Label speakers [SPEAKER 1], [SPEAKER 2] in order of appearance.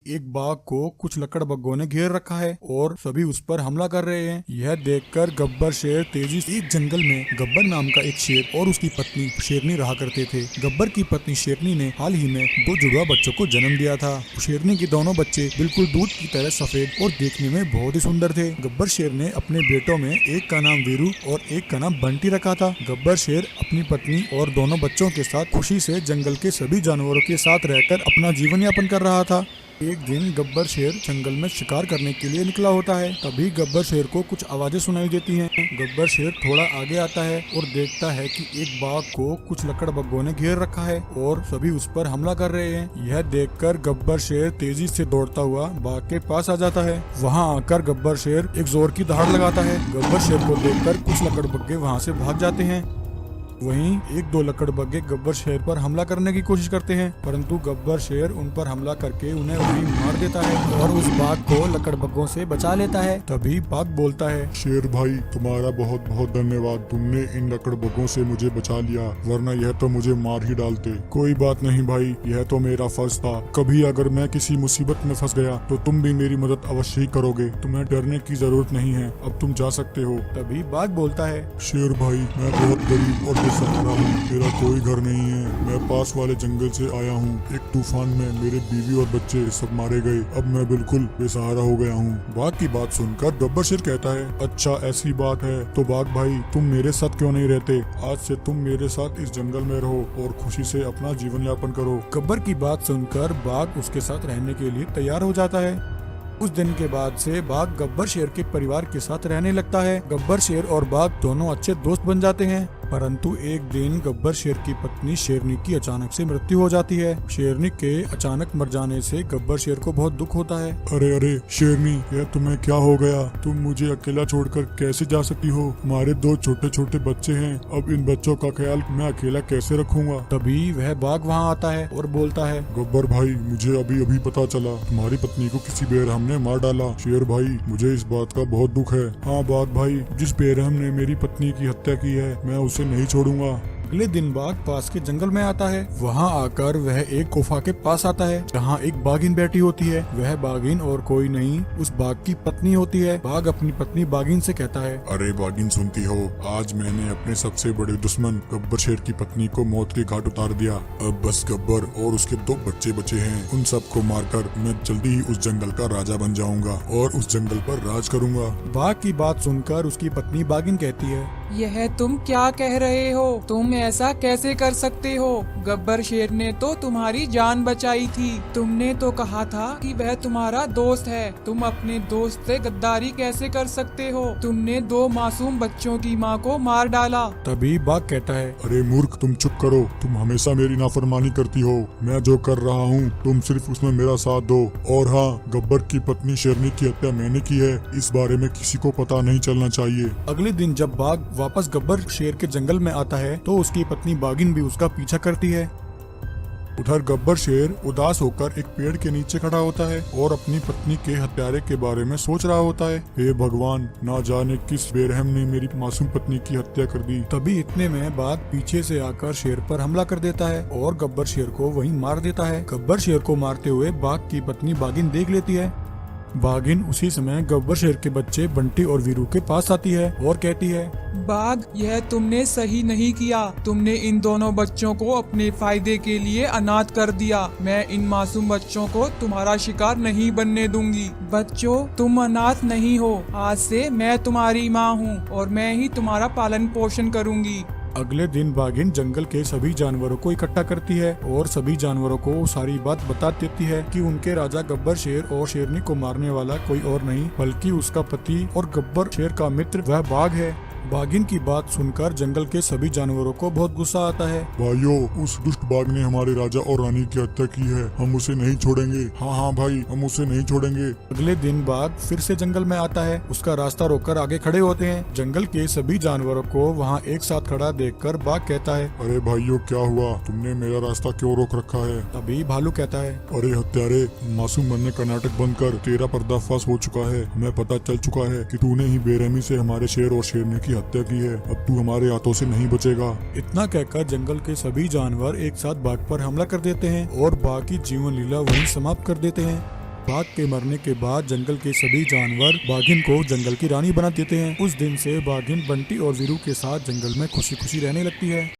[SPEAKER 1] एक बाघ को कुछ लकड़बग्घों ने घेर रखा है और सभी उस पर हमला कर रहे हैं। यह देखकर गब्बर शेर तेजी से एक जंगल में गब्बर नाम का एक शेर और उसकी पत्नी शेरनी रहा करते थे। गब्बर की पत्नी शेरनी ने हाल ही में 2 जुड़वा बच्चों को जन्म दिया था। शेरनी के दोनों बच्चे बिल्कुल दूध की तरह सफेद और देखने में बहुत ही सुंदर थे। गब्बर शेर ने अपने बेटों में एक का नाम वीरू और एक का नाम बंटी रखा था। गब्बर शेर अपनी पत्नी और दोनों बच्चों के साथ खुशी से जंगल के सभी जानवरों के साथ रहकर अपना जीवन यापन कर रहा था। एक दिन गब्बर शेर जंगल में शिकार करने के लिए निकला होता है। तभी गब्बर शेर को कुछ आवाजें सुनाई देती हैं। गब्बर शेर थोड़ा आगे आता है और देखता है कि एक बाघ को कुछ लकड़बग्घों ने घेर रखा है और सभी उस पर हमला कर रहे हैं। यह देखकर गब्बर शेर तेजी से दौड़ता हुआ बाघ के पास आ जाता है। वहां आकर गब्बर शेर एक जोर की दहाड़ लगाता है। गब्बर शेर को देखकर कुछ लकड़बग्घे वहां से भाग जाते हैं। वहीं 1-2 लकड़बग्घे गब्बर शेर पर हमला करने की कोशिश करते हैं, परंतु गब्बर शेर उन पर हमला करके उन्हें वहीं मार देता है और उस बाघ को लकड़बग्घों से बचा लेता है। तभी बाघ बोलता है,
[SPEAKER 2] शेर भाई तुम्हारा बहुत बहुत धन्यवाद। तुमने इन लकड़बग्घों से मुझे बचा लिया, वरना यह तो मुझे मार ही डालते। कोई बात नहीं भाई, यह तो मेरा फर्ज था। कभी अगर मैं किसी मुसीबत में फंस गया तो तुम भी मेरी मदद अवश्य ही करोगे। तुम्हें डरने की जरूरत नहीं है, अब तुम जा सकते हो।
[SPEAKER 1] तभी बाघ बोलता है,
[SPEAKER 2] शेर भाई मैं बहुत गरीब और बेसहारा हूँ, मेरा कोई घर नहीं है। मैं पास वाले जंगल से आया हूँ। एक तूफान में मेरे बीवी और बच्चे सब मारे गए। अब मैं बिल्कुल बेसहारा हो गया हूँ। बाघ की बात सुनकर गब्बर शेर कहता है, अच्छा ऐसी बात है तो बाघ भाई तुम मेरे साथ क्यों नहीं रहते? आज से तुम मेरे साथ इस जंगल में रहो और खुशी से अपना जीवन यापन करो।
[SPEAKER 1] गब्बर की बात सुनकर बाघ उसके साथ रहने के लिए तैयार हो जाता है। उस दिन के बाद से बाघ गब्बर शेर के परिवार के साथ रहने लगता है। गब्बर शेर और बाघ दोनों अच्छे दोस्त बन जाते हैं। परंतु एक दिन गब्बर शेर की पत्नी शेरनी की अचानक से मृत्यु हो जाती है। शेरनी के अचानक मर जाने से गब्बर शेर को बहुत दुख होता है।
[SPEAKER 2] अरे अरे शेरनी, यह तुम्हें क्या हो गया? तुम मुझे अकेला छोड़कर कैसे जा सकती हो? हमारे 2 छोटे छोटे बच्चे हैं, अब इन बच्चों का ख्याल मैं अकेला कैसे रखूंगा?
[SPEAKER 1] तभी वह बाघ वहाँ आता है और बोलता है,
[SPEAKER 2] गब्बर भाई मुझे अभी अभी पता चला तुम्हारी पत्नी को किसी बेरहम ने मार डाला। शेर भाई मुझे इस बात का बहुत दुख है। हाँ बाघ भाई, जिस बेरहम ने मेरी पत्नी की हत्या की है मैं उसे नहीं छोड़ूंगा।
[SPEAKER 1] अगले दिन बाघ पास के जंगल में आता है। वहाँ आकर वह एक गुफा के पास आता है जहाँ एक बाघिन बैठी होती है। वह बाघिन और कोई नहीं उस बाघ की पत्नी होती है। बाघ अपनी पत्नी बाघिन से कहता है,
[SPEAKER 2] अरे बाघिन सुनती हो, आज मैंने अपने सबसे बड़े दुश्मन गब्बर शेर की पत्नी को मौत के घाट उतार दिया। अब बस गब्बर और उसके 2 बच्चे बचे हैं। उन सबको मारकर मैं जल्दी ही उस जंगल का राजा बन जाऊंगा और उस जंगल पर राज करूंगा।
[SPEAKER 1] बाघ की बात सुनकर उसकी पत्नी बाघिन कहती है,
[SPEAKER 3] यह तुम क्या कह रहे हो? तुम ऐसा कैसे कर सकते हो? गब्बर शेर ने तो तुम्हारी जान बचाई थी। तुमने तो कहा था कि वह तुम्हारा दोस्त है। तुम अपने दोस्त से गद्दारी कैसे कर सकते हो? तुमने 2 मासूम बच्चों की माँ को मार डाला।
[SPEAKER 1] तभी बाघ कहता है,
[SPEAKER 2] अरे मूर्ख, तुम चुप करो। तुम हमेशा मेरी नाफरमानी करती हो। मैं जो कर रहा हूँ तुम सिर्फ उसमें मेरा साथ दो। और हाँ, गब्बर की पत्नी शेरनी की हत्या मैंने की है, इस बारे में किसी को पता नहीं चलना चाहिए।
[SPEAKER 1] अगले दिन जब बाघ वापस गब्बर शेर के जंगल में आता है तो उसकी पत्नी बाघिन भी उसका पीछा करती है। उधर गब्बर शेर उदास होकर एक पेड़ के नीचे खड़ा होता है और अपनी पत्नी के हत्यारे के बारे में सोच रहा होता है। हे भगवान, ना जाने किस बेरहम ने मेरी मासूम पत्नी की हत्या कर दी। तभी इतने में बाघ पीछे से आकर शेर पर हमला कर देता है और गब्बर शेर को वहीं मार देता है। गब्बर शेर को मारते हुए बाघ की पत्नी बाघिन देख लेती है। बाघिन उसी समय गब्बर शेर के बच्चे बंटी और वीरू के पास आती है और कहती है,
[SPEAKER 3] बाघ, यह तुमने सही नहीं किया। तुमने इन दोनों बच्चों को अपने फायदे के लिए अनाथ कर दिया। मैं इन मासूम बच्चों को तुम्हारा शिकार नहीं बनने दूंगी। बच्चों, तुम अनाथ नहीं हो। आज से मैं तुम्हारी माँ हूँ और मैं ही तुम्हारा पालन पोषण करूँगी।
[SPEAKER 1] अगले दिन बाघिन जंगल के सभी जानवरों को इकट्ठा करती है और सभी जानवरों को सारी बात बता देती है कि उनके राजा गब्बर शेर और शेरनी को मारने वाला कोई और नहीं बल्कि उसका पति और गब्बर शेर का मित्र वह बाघ है। बाघिन की बात सुनकर जंगल के सभी जानवरों को बहुत गुस्सा आता है।
[SPEAKER 2] भाइयों, उस दुष्ट बाघ ने हमारे राजा और रानी की हत्या की है, हम उसे नहीं छोड़ेंगे। हाँ हाँ भाई, हम उसे नहीं छोड़ेंगे।
[SPEAKER 1] अगले दिन बाघ फिर से जंगल में आता है। उसका रास्ता रोककर आगे खड़े होते हैं। जंगल के सभी जानवरों को वहाँ एक साथ खड़ा देखकर बाघ कहता है,
[SPEAKER 2] अरे भाइयों, क्या हुआ? तुमने मेरा रास्ता क्यों रोक रखा है?
[SPEAKER 1] तभी भालू कहता है,
[SPEAKER 2] अरे हत्यारे, मासूम बनने का नाटक बंद कर। तेरा पर्दाफाश हो चुका है। हमें पता चल चुका है कि तूने ही बेरहमी से हमारे शेर और शेरनी की हत्या की है। अब तू हमारे हाथों से नहीं बचेगा।
[SPEAKER 1] इतना कहकर जंगल के सभी जानवर एक साथ बाघ पर हमला कर देते हैं और बाघ की जीवन लीला वहीं समाप्त कर देते हैं। बाघ के मरने के बाद जंगल के सभी जानवर बाघिन को जंगल की रानी बना देते हैं। उस दिन से बाघिन बंटी और वीरू के साथ जंगल में खुशी खुशी रहने लगती है।